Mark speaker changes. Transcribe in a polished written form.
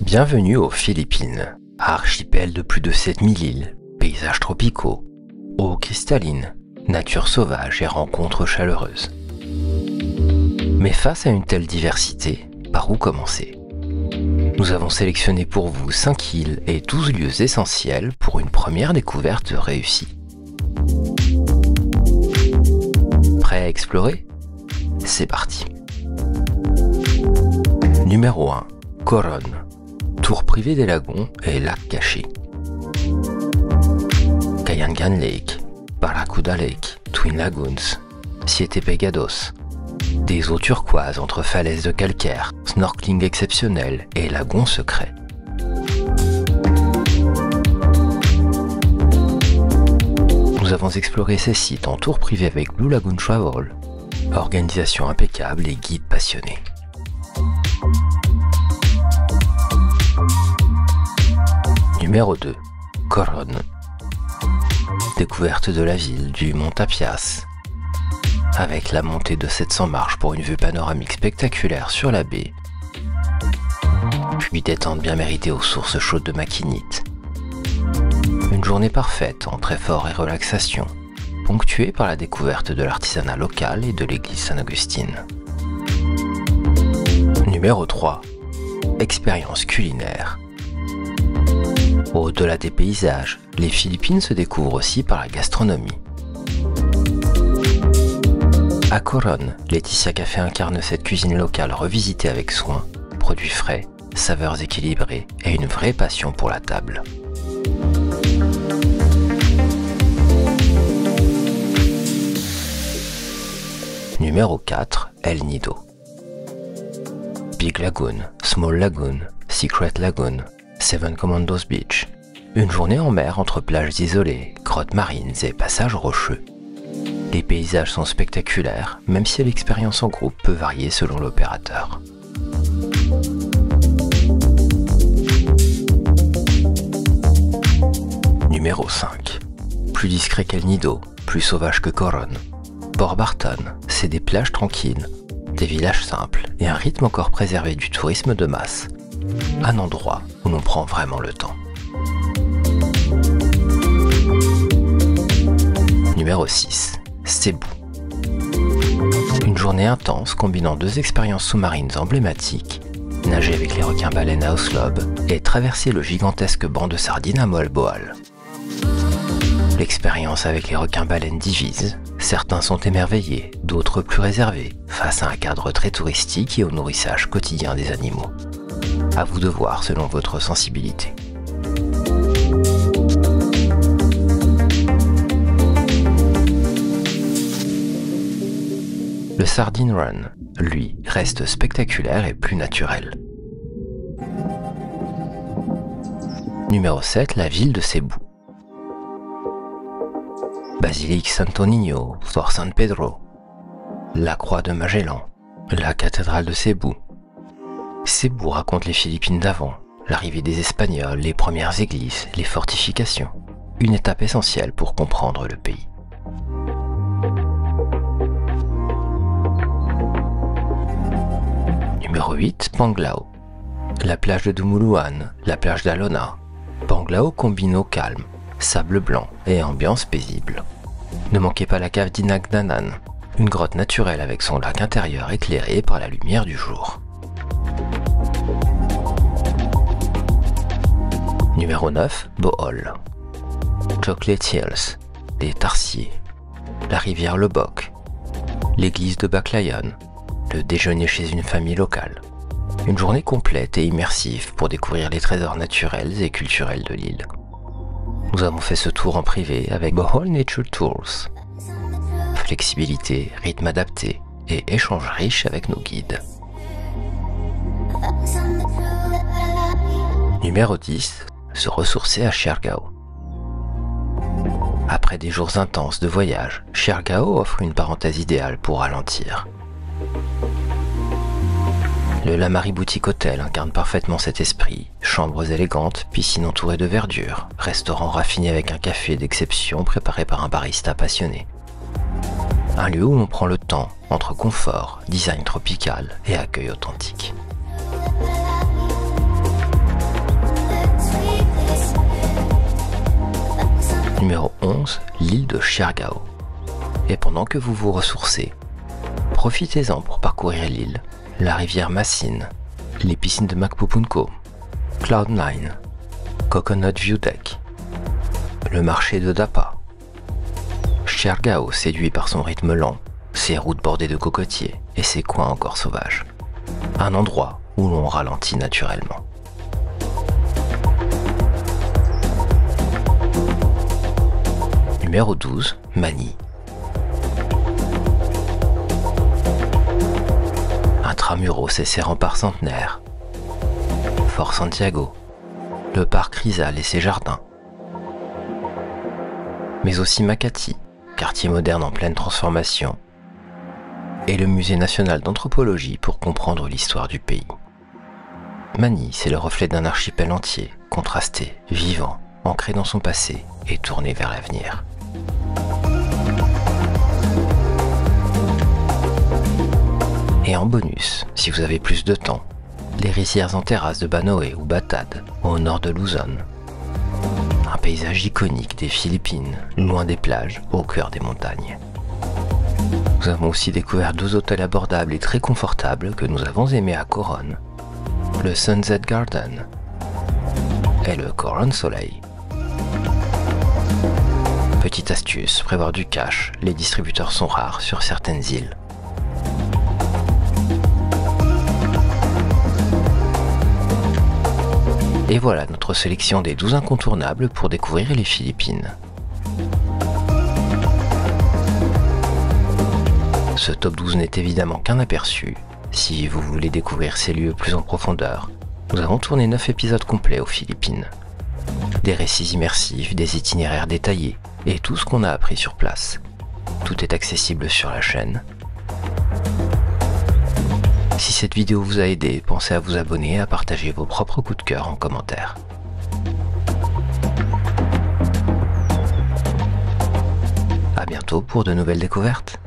Speaker 1: Bienvenue aux Philippines, archipel de plus de 7000 îles, paysages tropicaux, eau cristalline, nature sauvage et rencontres chaleureuses. Mais face à une telle diversité, par où commencer? Nous avons sélectionné pour vous 5 îles et 12 lieux essentiels pour une première découverte réussie. Prêt à explorer? C'est parti. Numéro 1. Coron. Tour privé des lagons et lacs cachés. Kayangan Lake, Barracuda Lake, Twin Lagoons, Siete Pegados. Des eaux turquoises entre falaises de calcaire, snorkeling exceptionnel et lagons secrets. Nous avons exploré ces sites en tour privé avec Blue Lagoon Travel, organisation impeccable et guide passionné. Numéro 2. Coron. Découverte de la ville du Mont Tapias, avec la montée de 700 marches pour une vue panoramique spectaculaire sur la baie, puis détente bien méritée aux sources chaudes de Maquinite. Une journée parfaite entre effort et relaxation, ponctuée par la découverte de l'artisanat local et de l'église Saint-Augustine. Numéro 3. Expérience culinaire. Au-delà des paysages, les Philippines se découvrent aussi par la gastronomie. À Coron, Laetitia Café incarne cette cuisine locale revisitée avec soin, produits frais, saveurs équilibrées et une vraie passion pour la table. Numéro 4. El Nido. Big Lagoon, Small Lagoon, Secret Lagoon, Seven Commandos Beach. Une journée en mer entre plages isolées, grottes marines et passages rocheux. Les paysages sont spectaculaires, même si l'expérience en groupe peut varier selon l'opérateur. Numéro 5. Plus discret qu'El Nido, plus sauvage que Coron. Port Barton, c'est des plages tranquilles, des villages simples et un rythme encore préservé du tourisme de masse. Un endroit où l'on prend vraiment le temps. Numéro 6. Cebu. Une journée intense combinant 2 expériences sous-marines emblématiques, nager avec les requins-baleines à Oslob et traverser le gigantesque banc de sardines à Moalboal. L'expérience avec les requins-baleines divise, certains sont émerveillés, d'autres plus réservés, face à un cadre très touristique et au nourrissage quotidien des animaux. À vous de voir selon votre sensibilité. Le Sardine Run, lui, reste spectaculaire et plus naturel. Numéro 7. La ville de Cebu. Basilique Santo Niño, Fort San Pedro, la Croix de Magellan, la cathédrale de Cebu. Cebu raconte les Philippines d'avant, l'arrivée des Espagnols, les premières églises, les fortifications. Une étape essentielle pour comprendre le pays. Numéro 8. Panglao. La plage de Dumuluan, la plage d'Alona. Panglao combine eau calme, sable blanc et ambiance paisible. Ne manquez pas la cave d'Inagdanan, une grotte naturelle avec son lac intérieur éclairé par la lumière du jour. Numéro 9. Bohol. Chocolate Hills, les Tarsiers, la rivière Lobok, l'église de Baclayon, le déjeuner chez une famille locale. Une journée complète et immersive pour découvrir les trésors naturels et culturels de l'île. Nous avons fait ce tour en privé avec Bohol Nature Tours. Flexibilité, rythme adapté et échange riche avec nos guides. Numéro 10. Se ressourcer à Siargao. Après des jours intenses de voyage, Siargao offre une parenthèse idéale pour ralentir. Le Lamari Boutique Hotel incarne parfaitement cet esprit. Chambres élégantes, piscine entourée de verdure, restaurant raffiné avec un café d'exception préparé par un barista passionné. Un lieu où l'on prend le temps entre confort, design tropical et accueil authentique. l'île de Siargao. Et pendant que vous vous ressourcez, profitez-en pour parcourir l'île, la rivière Masin, les piscines de Macpupunco, Cloud9, Coconut View Deck, le marché de Dapa. Siargao séduit par son rythme lent, ses routes bordées de cocotiers et ses coins encore sauvages. Un endroit où l'on ralentit naturellement. Numéro 12, Mani. Intramuros et ses remparts centenaires. Fort Santiago, le parc Rizal et ses jardins. Mais aussi Makati, quartier moderne en pleine transformation, et le musée national d'anthropologie pour comprendre l'histoire du pays. Mani, c'est le reflet d'un archipel entier, contrasté, vivant, ancré dans son passé et tourné vers l'avenir. Et en bonus, si vous avez plus de temps, les rizières en terrasse de Banoé ou Batad, au nord de Luzon. Un paysage iconique des Philippines, loin des plages, au cœur des montagnes. Nous avons aussi découvert 2 hôtels abordables et très confortables que nous avons aimés à Coron, le Sunset Garden et le Coron Soleil. Petite astuce, prévoir du cash, les distributeurs sont rares sur certaines îles. Et voilà notre sélection des 12 incontournables pour découvrir les Philippines. Ce top 12 n'est évidemment qu'un aperçu. Si vous voulez découvrir ces lieux plus en profondeur, nous avons tourné 9 épisodes complets aux Philippines. Des récits immersifs, des itinéraires détaillés et tout ce qu'on a appris sur place. Tout est accessible sur la chaîne. Si cette vidéo vous a aidé, pensez à vous abonner et à partager vos propres coups de cœur en commentaire. À bientôt pour de nouvelles découvertes.